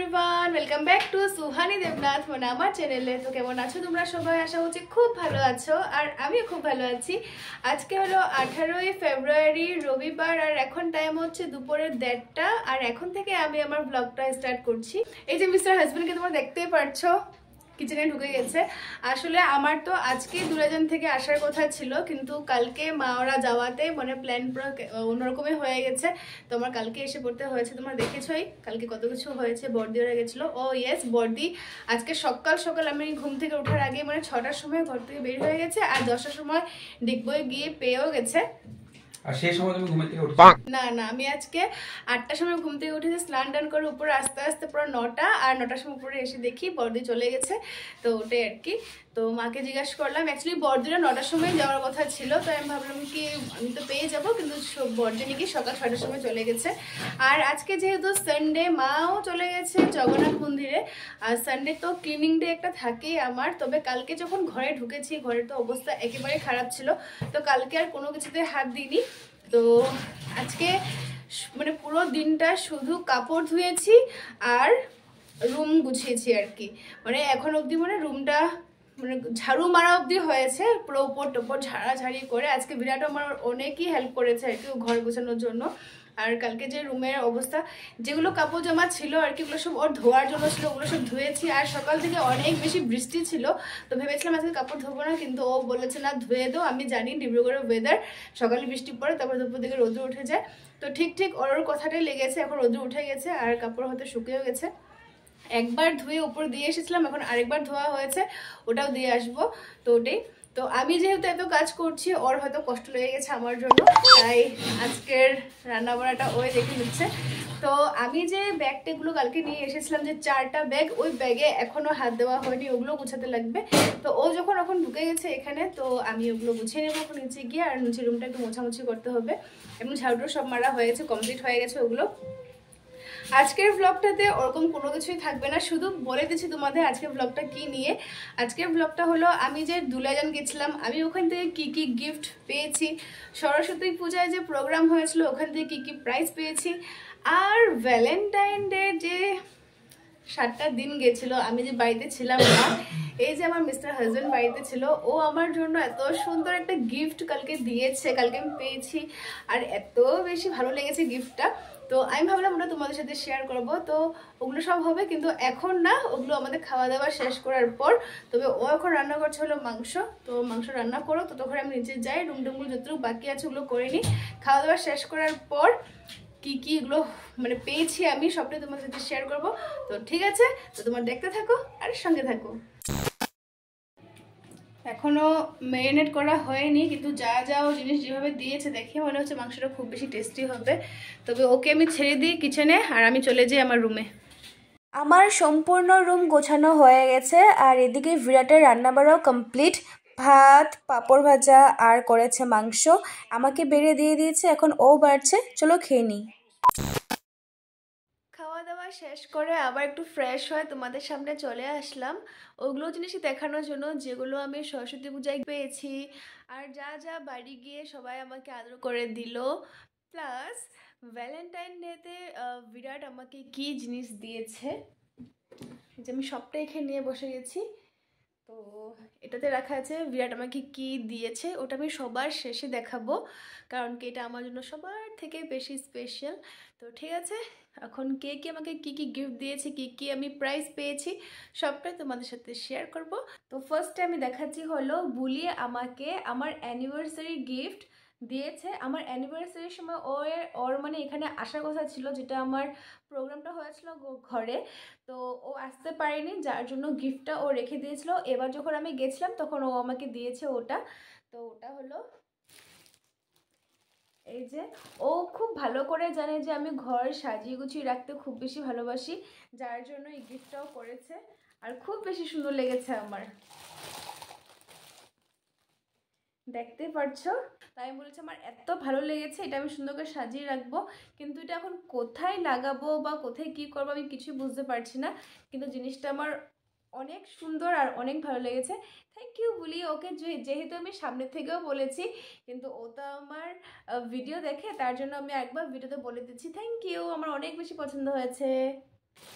Everyone, welcome back to Suhani Debnath মানে আমার চ্যানেলে। তো কেমন আছো তোমরা সবাই? আশা করছি খুব ভালো আছো, আর আমিও খুব ভালো আছি। আজকে হলো 18ই ফেব্রুয়ারি, রবিবার, আর এখন টাইম হচ্ছে দুপুরের 1:30টা। আর এখন থেকে আমি আমার ব্লগটা স্টার্ট করছি। এই যে মিস্টার হাজবেন্ডকে তোমরা দেখতেই পারছো, কিচেনে ঢুকে গেছে। আসলে আমার তো আজকে দুরাজান থেকে আসার কথা ছিল, কিন্তু কালকে মা ওরা যাওয়াতে মানে প্ল্যান পুরো অন্যরকমই হয়ে গেছে। তো আমার কালকে এসে পড়তে হয়েছে। তোমরা দেখেছোই কালকে কত কিছু হয়েছে। বর্দি ওরা গেছিলো। ও ইয়েস, বর্দি আজকে সকাল সকাল আমি ঘুম থেকে ওঠার আগে মানে 6টার সময় ঘর থেকে বের হয়ে গেছে, আর 10টার সময় ডিগবয়ে গিয়ে পেয়েও গেছে। আর সেই সময় তুমি ঘুম থেকে উঠছো? না না, আমি আজকে 8টার সময় ঘুম থেকে উঠেছি, স্নান টান করে উপরে আস্তে আস্তে পুরো 9টা, আর 9টার সময় উপরে এসে দেখি বর্দি চলে গেছে। তো ওটাই আর কি। তো মাকে জিজ্ঞাসা করলাম, অ্যাকচুয়ালি বর্দিরা 9টার সময় যাওয়ার কথা ছিল। তো আমি ভাবলাম কি আমি তো পেয়ে যাবো, কিন্তু বর্দি নাকি সকাল 6টার সময় চলে গেছে। আর আজকে যেহেতু সানডে, মাও চলে গেছে জগন্নাথ মন্দিরে। আর সানডে তো ক্লিনিং ডে একটা থাকেই আমার। তবে কালকে যখন ঘরে ঢুকেছি, ঘরের তো অবস্থা একেবারে খারাপ ছিল। তো কালকে আর কোনো কিছুতে হাত দিইনি। তো আজকে মানে পুরো দিনটা শুধু কাপড় ধুয়েছি আর রুম গুছিয়েছি আর কি। মানে এখন অবধি মানে রুমটা মানে ঝাড়ু মারা অবধি হয়েছে, পুরো উপর টোপর ঝাড়াঝাড়ি করে। আজকে বিরাট আমার অনেকই হেল্প করেছে আর কি ঘর গোছানোর জন্য। আর কালকে যে রুমের অবস্থা, যেগুলো কাপড় জামা ছিল আর কি, ওগুলো সব ওর ধোয়ার জন্য ছিল, ওগুলো সব ধুয়েছি। আর সকাল থেকে অনেক বেশি বৃষ্টি ছিল, তো ভেবেছিলাম আজকে কাপড় ধোবো না, কিন্তু ও বলেছে না ধুয়ে দো। আমি জানি ডিব্রুগড়ের ওয়েদার, সকালে বৃষ্টি পড়ে তারপর দুপুর দিকে রোদ্র উঠে যায়। তো ঠিক ওর কথাটাই লেগেছে, এখন রোদ্র উঠে গেছে আর কাপড় হয়তো শুকিয়েও গেছে। একবার ধুয়ে উপর দিয়ে এসেছিলাম, এখন আরেকবার ধোয়া হয়েছে, ওটাও দিয়ে আসবো। তো ওটাই। তো আমি যেহেতু এত কাজ করছি, ওর হয়তো কষ্ট লেগে গেছে আমার জন্য, তাই আজকের রান্না বান্নাটা ওই দেখে নিচ্ছে। তো আমি যে ব্যাগটাগুলো কালকে নিয়ে এসেছিলাম, যে 4টা ব্যাগ, ওই ব্যাগে এখনো হাত দেওয়া হয়নি, ওগুলো গুছাতে লাগবে। তো ও যখন এখন ঢুকে গেছে এখানে, তো আমি ওগুলো গুছিয়ে নেবো এখন নিচে গিয়ে। আর নিচে রুমটা একটু মোছামুছি করতে হবে, এবং ঝাড়ুটো সব মারা হয়েছে, কমপ্লিট হয়ে গেছে ওগুলো। আজকের ব্লগটাতে ওরকম কোনো কিছুই থাকবে না, শুধু বলে দিচ্ছি তোমাদের আজকের ব্লগটা কি নিয়ে। আজকের ব্লগটা হলো আমি যে দুলাজান গেছিলাম, আমি ওখান থেকে কি কি গিফট পেয়েছি, সরস্বতী পূজায় যে প্রোগ্রাম হয়েছিল ওখান থেকে কি কি প্রাইজ পেয়েছি, আর ভ্যালেন্টাইন ডে যে 7টা দিন গেছিল আমি যে বাড়িতে ছিলাম না, এই যে আমার মিস্টার হাজবেন্ড বাড়িতে ছিল, ও আমার জন্য এত সুন্দর একটা গিফট কালকে দিয়েছে, কালকে আমি পেয়েছি। আর এত বেশি ভালো লেগেছে গিফটটা। তো আমি ভাবলাম ওটা তোমাদের সাথে শেয়ার করব। তো ওগুলো সব হবে, কিন্তু এখন না, ওগুলো আমাদের খাওয়া দাওয়া শেষ করার পর। তবে ও এখন রান্না করছে হলো মাংস। তো মাংস রান্না করো, তো তখন আমি নিচে যাই, রুম টুমগুলো যতটুকু বাকি আছে ওগুলো করে নিই। খাওয়া দাওয়া শেষ করার পর কি কি এগুলো মানে পেয়েছি আমি সবটাই তোমাদের সাথে শেয়ার করব। তো ঠিক আছে, তো তোমার দেখতে থাকো আর সঙ্গে থাকো। এখনো ম্যারিনেট করা হয়নি, কিন্তু যা যা ও জিনিস যেভাবে দিয়েছে দেখে মনে হচ্ছে মাংসটা খুব বেশি টেস্টি হবে। তবে ওকে আমি ছেড়ে দিই কিচেনে, আর আমি চলে যাই আমার রুমে। আমার সম্পূর্ণ রুম গোছানো হয়ে গেছে, আর এদিকে বিরাটের রান্নাবাড়াও কমপ্লিট। ভাত, পাঁপড় ভাজা আর করেছে মাংস, আমাকে বেড়ে দিয়ে দিয়েছে, এখন ও বাড়ছে, চলো খেয়ে নিই। খাওয়া দাওয়া শেষ করে আবার একটু ফ্রেশ হয়ে তোমাদের সামনে চলে আসলাম, ওগুলো জিনিসই দেখানোর জন্য যেগুলো আমি সরস্বতী পূজায় পেয়েছি, আর যা যা বাড়ি গিয়ে সবাই আমাকে আদর করে দিল। প্লাস ভ্যালেন্টাইন ডেতে বিরাট আমাকে কি জিনিস দিয়েছে, যে আমি সবটাই এখানে নিয়ে বসে গেছি। তো এটাতে রাখা আছে বিরাট আমাকে কি দিয়েছে, ওটা আমি সবার শেষে দেখাবো, কারণ কি এটা আমার জন্য সবার থেকে বেশি স্পেশাল। তো ঠিক আছে, এখন কে কে আমাকে কি কি গিফট দিয়েছে, কি কি আমি প্রাইজ পেয়েছি, সবটাই তোমাদের সাথে শেয়ার করব। তো ফার্স্টে আমি দেখাচ্ছি হলো বুলি আমাকে আমার অ্যানিভার্সারি গিফট দিয়েছে। আমার অ্যানিভার্সারির সময় ওর মানে এখানে আসার কথা ছিল, যেটা আমার প্রোগ্রামটা হয়েছিল ঘরে। তো ও আসতে পারেনি, যার জন্য গিফটটা ও রেখে দিয়েছিল। এবার যখন আমি গেছিলাম তখন ও আমাকে দিয়েছে ওটা। তো ওটা হলো এই যে, ও খুব ভালো করে জানে যে আমি ঘর সাজিয়ে গুছিয়ে রাখতে খুব বেশি ভালোবাসি, যার জন্য এই গিফটটাও করেছে। আর খুব বেশি সুন্দর লেগেছে আমার, দেখতে পারছো। তাই আমি বলেছি আমার এত ভালো লেগেছে, এটা আমি সুন্দর করে সাজিয়ে রাখবো। কিন্তু এটা এখন কোথায় লাগাবো বা কোথায় কি করবো আমি কিছুই বুঝতে পারছি না, কিন্তু জিনিসটা আমার অনেক সুন্দর আর অনেক ভালো লেগেছে। থ্যাংক ইউ বলি ওকে, যেহেতু আমি সামনে থেকেও বলেছি, কিন্তু ও তো আমার ভিডিও দেখে, তার জন্য আমি একবার ভিডিওতে বলে দিচ্ছি থ্যাংক ইউ, আমার অনেক বেশি পছন্দ হয়েছে।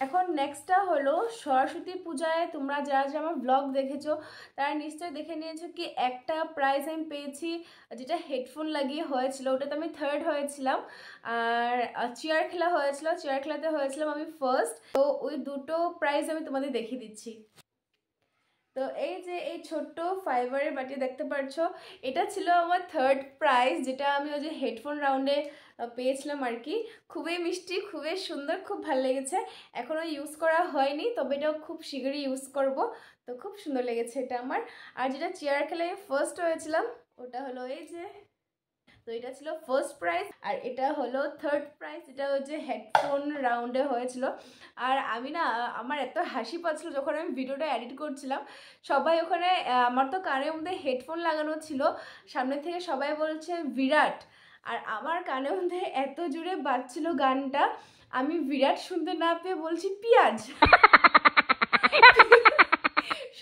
এখন নেক্সটটা হলো সরস্বতী পূজায় তোমরা যারা যারা আমার ব্লগ দেখেছো তারা নিশ্চয়ই দেখে নিয়েছো কি একটা প্রাইজ আমি পেয়েছি, যেটা হেডফোন লাগিয়ে হয়েছিল, ওটাতে আমি থার্ড হয়েছিলাম। আর চেয়ার খেলা হয়েছিল, চেয়ার খেলাতে হয়েছিলাম আমি ফার্স্ট। তো ওই দুটো প্রাইজ আমি তোমাদের দেখিয়ে দিচ্ছি। তো এই যে এই ছোট্ট ফাইবারের বাটি দেখতে পাচ্ছ, এটা ছিল আমার থার্ড প্রাইজ, যেটা আমি ওই যে হেডফোন রাউন্ডে পেয়েছিলাম আর কি। খুবই মিষ্টি, খুবই সুন্দর, খুব ভালো লেগেছে। এখনও ইউজ করা হয়নি, তবে এটাও খুব শীঘ্রই ইউজ করব। তো খুব সুন্দর লেগেছে এটা আমার। আর যেটা চেয়ার খেলায় ফার্স্ট হয়েছিলাম ওটা হলো এই যে, তো এটা ছিল ফার্স্ট প্রাইজ। আর এটা হলো থার্ড প্রাইজ, এটা হচ্ছে হেডফোন রাউন্ডে হয়েছিল। আর আমি না, আমার এত হাসি পাচ্ছিল যখন আমি ভিডিওটা এডিট করছিলাম। সবাই ওখানে, আমার তো কানের মধ্যে হেডফোন লাগানো ছিল, সামনে থেকে সবাই বলছে বিরাট, আর আমার কানের মধ্যে এত জোরে বাজছিল গানটা, আমি বিরাট শুনতে না পেয়ে বলছি পিঁয়াজ।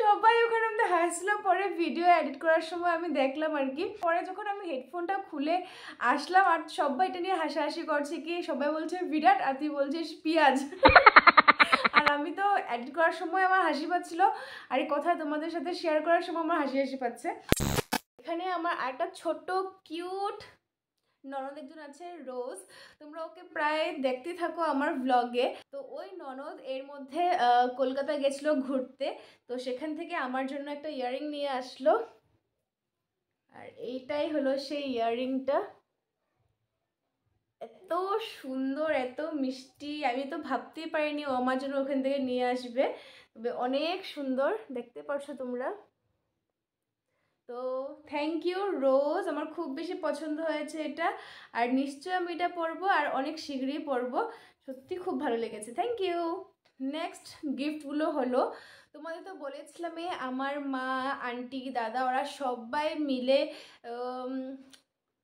সবাই ওখানে আমাদের হাসলো। পরে ভিডিও এডিট করার সময় আমি দেখলাম আর কি। পরে যখন আমি হেডফোনটা খুলে আসলাম আর সবাই এটা নিয়ে হাসাহাসি করছে, কি সবাই বলছে বিরাট আর তুই বলছিস পিঁয়াজ। আর আমি তো এডিট করার সময় আমার হাসি পাচ্ছিল, আর এই কথা তোমাদের সাথে শেয়ার করার সময় আমার হাসি হাসি পাচ্ছে। এখানে আমার একটা ছোট্ট কিউট ননদ একজন আছে, রোজ। তোমরা ওকে প্রায় দেখতে থাকো আমার ব্লগে। তো ওই ননদ এর মধ্যে কলকাতা গেছিলো ঘুরতে, তো সেখান থেকে আমার জন্য একটা ইয়াররিং নিয়ে আসলো। আর এইটাই হলো সেই ইয়াররিংটা, এত সুন্দর, এত মিষ্টি, আমি তো ভাবতেই পারিনি ও আমার জন্য ওখান থেকে নিয়ে আসবে। তবে অনেক সুন্দর, দেখতে পারছো তোমরা। তো থ্যাংক ইউ রোজ, আমার খুব বেশি পছন্দ হয়েছে এটা। আর নিশ্চয়ই আমি এটা পরবো, আর অনেক শীঘ্রই পরবো। সত্যি খুব ভালো লেগেছে, থ্যাংক ইউ। নেক্সট গিফটগুলো হলো, তোমাদের তো বলেছিলাম আমার মা, আন্টি, দাদা ওরা সবাই মিলে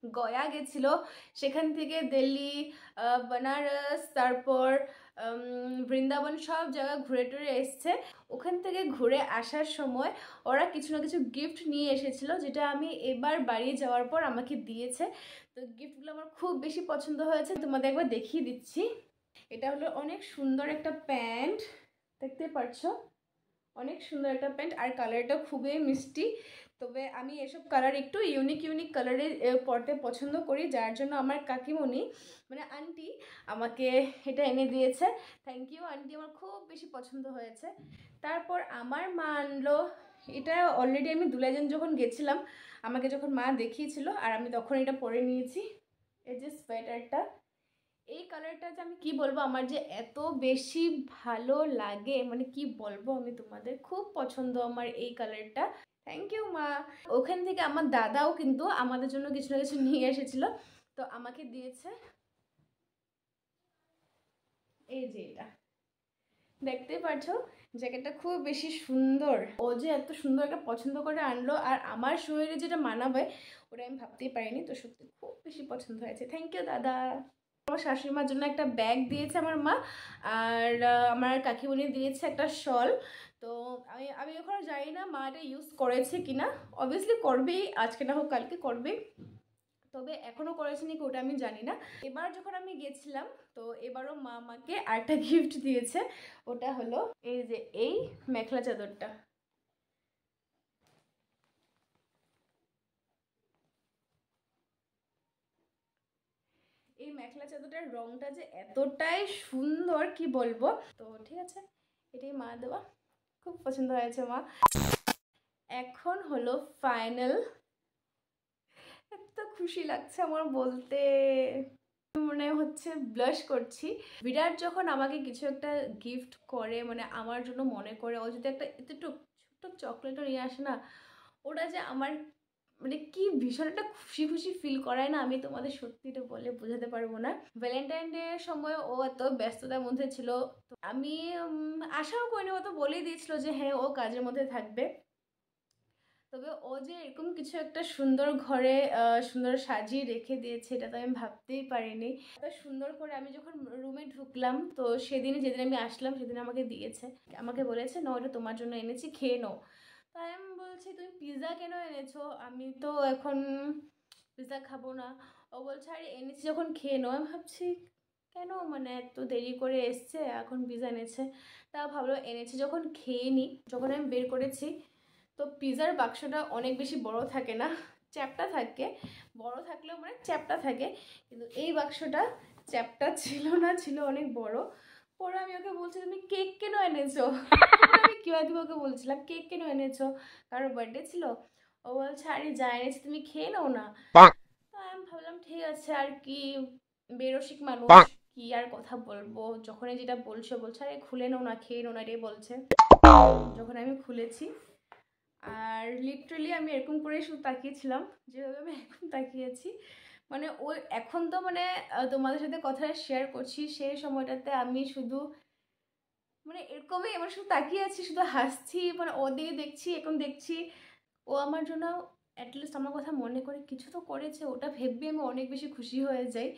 গয়া গেছিল। সেখান থেকে দিল্লি, বেনারস, তারপর বৃন্দাবন সব জায়গা ঘুরে টুরে এসছে। ওখান থেকে ঘুরে আসার সময় ওরা কিছু না কিছু গিফট নিয়ে এসেছিলো, যেটা আমি এবার বাড়ি যাওয়ার পর আমাকে দিয়েছে। তো গিফটগুলো আমার খুব বেশি পছন্দ হয়েছে, তোমাদের একবার দেখিয়ে দিচ্ছি। এটা হলো অনেক সুন্দর একটা প্যান্ট, দেখতে পাচ্ছ, অনেক সুন্দর একটা প্যান্ট, আর কালারটা খুবই মিষ্টি। তবে আমি এসব কালার একটু ইউনিক ইউনিক কালারে পরতে পছন্দ করি, যার জন্য আমার কাকিমণি মানে আন্টি আমাকে এটা এনে দিয়েছে। থ্যাংক ইউ আন্টি, আমার খুব বেশি পছন্দ হয়েছে। তারপর আমার মা আনলো, এটা অলরেডি আমি দুলাইজন যখন গেছিলাম আমাকে যখন মা দেখিয়েছিল, আর আমি তখন এটা পরে নিয়েছি। এই যে সোয়েটারটা, এই কালারটা যে আমি কি বলবো, আমার যে এত বেশি ভালো লাগে, মানে কি বলবো আমি তোমাদের, খুব পছন্দ আমার এই কালারটা। থ্যাংক ইউ মা। ওখান থেকে আমার দাদাও কিন্তু আমাদের জন্য কিছু না কিছু নিয়ে এসেছিল, তো আমাকে দিয়েছে এই যে এটা, দেখতে পাচ্ছ জ্যাকেটটা খুব বেশি সুন্দর। ও যে এত সুন্দর একটা পছন্দ করে আনলো, আর আমার শরীরে যেটা মানাবে ওটা আমি ভাবতেই পারিনি। তো সত্যি খুব বেশি পছন্দ হয়েছে, থ্যাংক ইউ দাদা। আমার শাশুড়ি মার জন্য একটা ব্যাগ দিয়েছে আমার মা, আর আমার কাকিমণি দিয়েছে একটা শল। তো আমি এখনো জানি না মা এটা ইউজ করেছে কিনা, অবভিয়াসলি করবেই, আজকে না হোক কালকে করবে, তবে এখনো করেছে নাকি ওটা আমি জানি না। এবার যখন আমি গেছিলাম, তো এবারও মা আমাকে আরেকটা গিফট দিয়েছে, ওটা হলো এই যে এই মেখলা চাদরটা। এই মেখলা চাদরটার রংটা যে এতটাই সুন্দর কি বলবো। তো ঠিক আছে, এটাই মা দেওয়া, খুব পছন্দ হয়েছে মা। এখন হলো ফাইনাল, এত খুশি লাগছে আমার বলতে, মনে হচ্ছে ব্লাশ করছি। বিরাট যখন আমাকে কিছু একটা গিফট করে, মানে আমার জন্য মনে করে, ও যদি একটা একটু ছোট্ট চকলেটও নিয়ে আসে না, ওটা যে আমার মানে কি ভীষণ একটা খুশি খুশি ফিল করায় না, আমি তোমাদের সত্যিটা বলে বোঝাতে পারবো না। ভ্যালেন্টাইন ডে এর সময় ও এত ব্যস্ততার মধ্যে ছিল, তো আমি আশাও করিনি, ও তো বলেই দিয়েছিল যে হ্যাঁ ও কাজের মধ্যে থাকবে। তবে ও যে এরকম কিছু একটা সুন্দর ঘরে সুন্দর সাজিয়ে রেখে দিয়েছে, এটা তো আমি ভাবতেই পারিনি। এত সুন্দর করে আমি যখন রুমে ঢুকলাম, তো সেদিনই যেদিন আমি আসলাম সেদিন আমাকে দিয়েছে, আমাকে বলেছে ন এটা তোমার জন্য এনেছি, খেয়ে নাও। তাই আমি বলছি তুমি পিৎজা কেন এনেছো, আমি তো এখন পিৎজা খাবো না। ও বলছে আরে এনেছি যখন খেয়ে নাও। আমি ভাবছি কেন মানে এত দেরি করে এসছে, এখন পিৎজা এনেছে। তা ভাবলো এনেছে যখন খেয়ে নিই। যখন আমি বের করেছি তো পিৎজার বাক্সটা অনেক বেশি বড় থাকে না, চ্যাপ্টা থাকে। বড় থাকলেও মানে চ্যাপ্টা থাকে, কিন্তু এই বাক্সটা চ্যাপ্টা ছিল না, ছিল অনেক বড়। পরে আমি ওকে বলছি তুমি কেক কেন এনেছো? আমি কিভাবে ওকে বলছিলাম কেক কেন এনেছো, কারোর বার্থডে ছিল? ও বলছে আরে যা এনেছি তুমি খেয়ে নাও না। তো আমি ভাবলাম ঠিক আছে আর কি, বেরসিক মানুষ, কি আর কথা বলবো। যখনই যেটা বলছে বলছে আরে খুলে নাও না, খেয়ে নাও না, এটাই বলছে। যখন আমি খুলেছি আর লিটারালি আমি এরকম করে শুধু তাকিয়েছিলাম, যেভাবে আমি এখন তাকিয়েছি মানে ও এখন তো মানে তোমাদের সাথে কথা শেয়ার করছি, সেই সময়টাতে আমি শুধু মানে এরকমই আমার শুধু তাকিয়ে আছি, শুধু হাসছি, মানে ওদিকে দেখছি এখন দেখছি। ও আমার জন্য অ্যাটলিস্ট আমার কথা মনে করে কিছু তো করেছে, ওটা ভেবে আমি অনেক বেশি খুশি হয়ে যাই।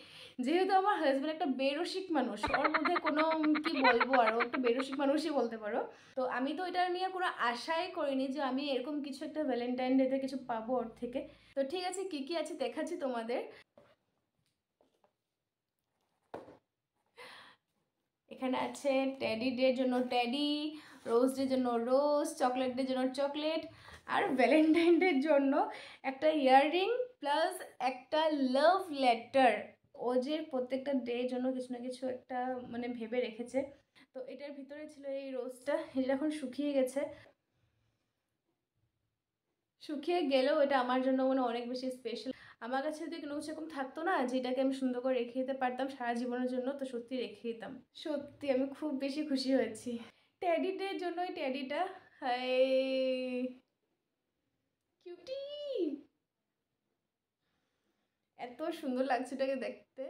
যেহেতু আমার হাজব্যান্ড একটা বেরসিক মানুষ, ওর মধ্যে কোনো কি বলবো, আর ও একটা বেরসিক মানুষই বলতে পারো। তো আমি তো এটা নিয়ে কোনো আশাই করিনি যে আমি এরকম কিছু একটা ভ্যালেন্টাইন ডেতে কিছু পাবো ওর থেকে। তো ঠিক আছে, কি কি আছে দেখাচ্ছি তোমাদের। এখানে আছে টেডি ডের জন্য টেডি, রোজ ডের জন্য রোজ, চকলেট ডের জন্য চকলেট, আর ভ্যালেন্টাইন ডের জন্য একটা ইয়াররিং প্লাস একটা লাভ লেটার। ও যে প্রত্যেকটা ডের জন্য কিছু না কিছু একটা মানে ভেবে রেখেছে। তো এটার ভিতরে ছিল এই রোজটা, এটা এখন শুকিয়ে গেছে। শুকিয়ে গেলেও এটা আমার জন্য মানে অনেক বেশি স্পেশাল। আমার কাছে যদি কোনো কিছু এরকম থাকতো না যেটাকে আমি সুন্দর করে রেখে দিতে পারতাম সারা জীবনের জন্য, তো সত্যি রেখে দিতাম। সত্যি আমি খুব বেশি খুশি হয়েছি টেডিটার জন্য। এই টেডিটা হাই কিউটি, এত সুন্দর লাগছে এটাকে দেখতে।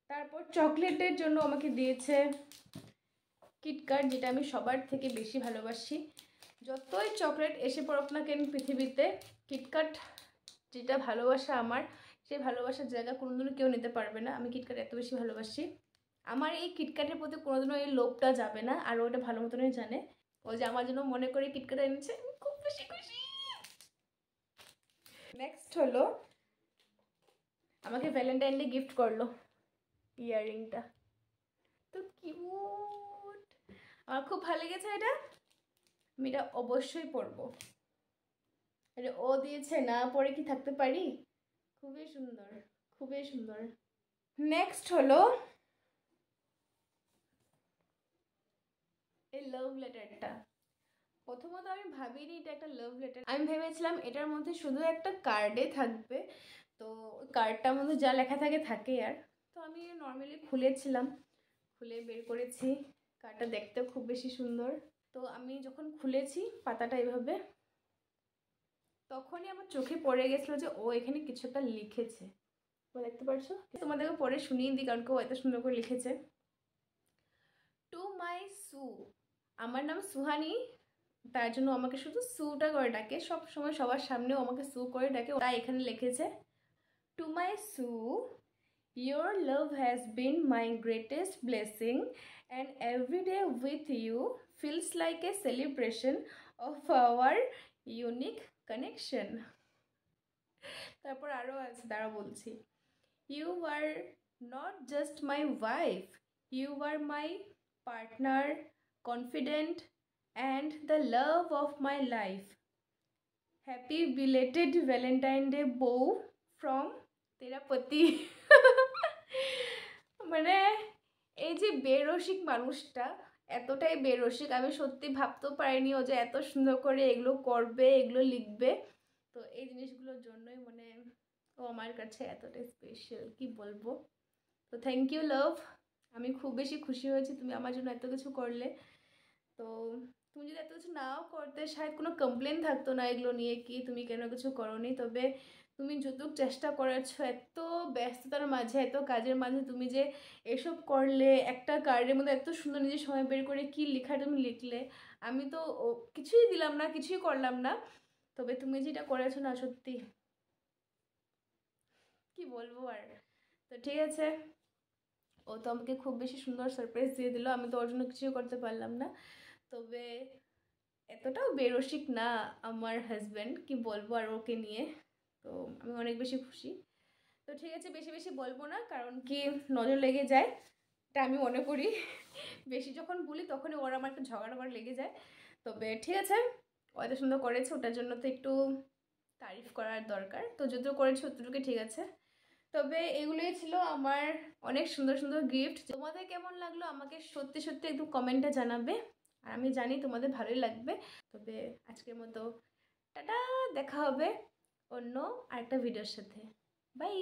তারপর চকলেটের জন্য আমাকে দিয়েছে কিটক্যাট, যেটা আমি সবার থেকে বেশি ভালোবাসি। যতই চকলেট এসে পড়ুক না কেন পৃথিবীতে, কিটক্যাট যেটা ভালোবাসা আমার, সেই ভালোবাসার জায়গা কোনোদিনও কেউ নিতে পারবে না। আমি কিটক্যাট এত বেশি ভালোবাসি, আমার এই কিটক্যাটের প্রতি কোনোদিনও এই লোভটা যাবে না, আর ওটা ভালো মতনই জানে। ও যে আমার জন্য মনে করে কিটক্যাট এনেছে, আমি খুব বেশি খুশি। নেক্সট হলো আমাকে ভ্যালেন্টাইন ডে গিফট করলো ইয়াররিংটা, তো কিউট, আমার খুব ভালো লেগেছে এটা। আমি এটা অবশ্যই পরবো, এটা ও দিয়েছে, না পরে কি থাকতে পারি? খুবই সুন্দর, খুবই সুন্দর। নেক্সট হলো এই লাভ লেটারটা। প্রথমত আমি ভাবিনি এটা একটা লাভ লেটার, আমি ভেবেছিলাম এটার মধ্যে শুধু একটা কার্ডে থাকবে। তো কার্ডটার মধ্যে যা লেখা থাকে থাকে আর। তো আমি নর্মালি খুলেছিলাম, খুলে বের করেছি। কার্ডটা দেখতেও খুব বেশি সুন্দর। তো আমি যখন খুলেছি পাতাটা এভাবে, তখনই আমার চোখে পড়ে গেছিলো যে ও এখানে কিছু একটা লিখেছে। দেখতে পারছো, তোমাদেরকে পড়ে শুনিয়ে দিই কারণ কেউ এত সুন্দর করে লিখেছে। টু মাই সু, আমার নাম সুহানি, তার জন্য আমাকে শুধু সুটা করে ডাকে, সব সময় সবার সামনেও আমাকে সু করে ডাকে, তাই এখানে লিখেছে টু মাই সু, your love has been my greatest blessing and every day with you feels like a celebration of our unique connection. তারপর আরো আছে, দাঁড়া বলছি। You are not just my wife, you are my partner, confidant, and the love of my life. Happy belated Valentine Day, বউ, from তেরা পতি। মানে এই যে বেরসিক মানুষটা, এতটাই বেরসিক, আমি সত্যি ভাবতেও পারিনি ও যে এত সুন্দর করে এগুলো করবে, এগুলো লিখবে। তো এই জিনিসগুলোর জন্যই মানে ও আমার কাছে এতটাই স্পেশাল, কি বলবো। তো থ্যাংক ইউ লাভ, আমি খুব বেশি খুশি হয়েছি তুমি আমার জন্য এত কিছু করলে। তো তুমি যদি এত কিছু নাও করতে শায়দ কোনো কমপ্লেন থাকতো না এগুলো নিয়ে, কি তুমি কেন কিছু করোনি। তবে তুমি যতটুকু চেষ্টা করেছো এত ব্যস্ততার মাঝে, এত কাজের মাঝে তুমি যে এসব করলে, একটা কার্ডের মধ্যে এত সুন্দর নিজের সময় বের করে কি লেখা তুমি লিখলে। আমি তো কিছুই দিলাম না, কিছুই করলাম না, তবে তুমি যেটা করেছো না সত্যি কি বলবো আর। তো ঠিক আছে, ও তো আমাকে খুব বেশি সুন্দর সারপ্রাইজ দিয়ে দিল, আমি তো ওর জন্য কিছুই করতে পারলাম না। তবে এতটাও বেরসিক না আমার হাজব্যান্ড, কি বলবো আর ওকে নিয়ে। তো আমি অনেক বেশি খুশি। তো ঠিক আছে, বেশি বেশি বলবো না, কারণ কি নজর লেগে যায়, এটা আমি মনে করি। বেশি যখন বলি তখনই ওরা আমার একটু ঝগড়া করে লেগে যায়। তবে ঠিক আছে, অত সুন্দর করেছে, ওটার জন্য তো একটু তারিফ করার দরকার, তো যদিও করেছে অতটুকু ঠিক আছে। তবে এগুলোই ছিল আমার অনেক সুন্দর সুন্দর গিফট। তোমাদের কেমন লাগলো আমাকে সত্যি সত্যি একদম কমেন্টে জানাবে, আর আমি জানি তোমাদের ভালোই লাগবে। তবে আজকের মতো টাটা, দেখা হবে অন্য আরেকটা ভিডিওর সাথে। বাই।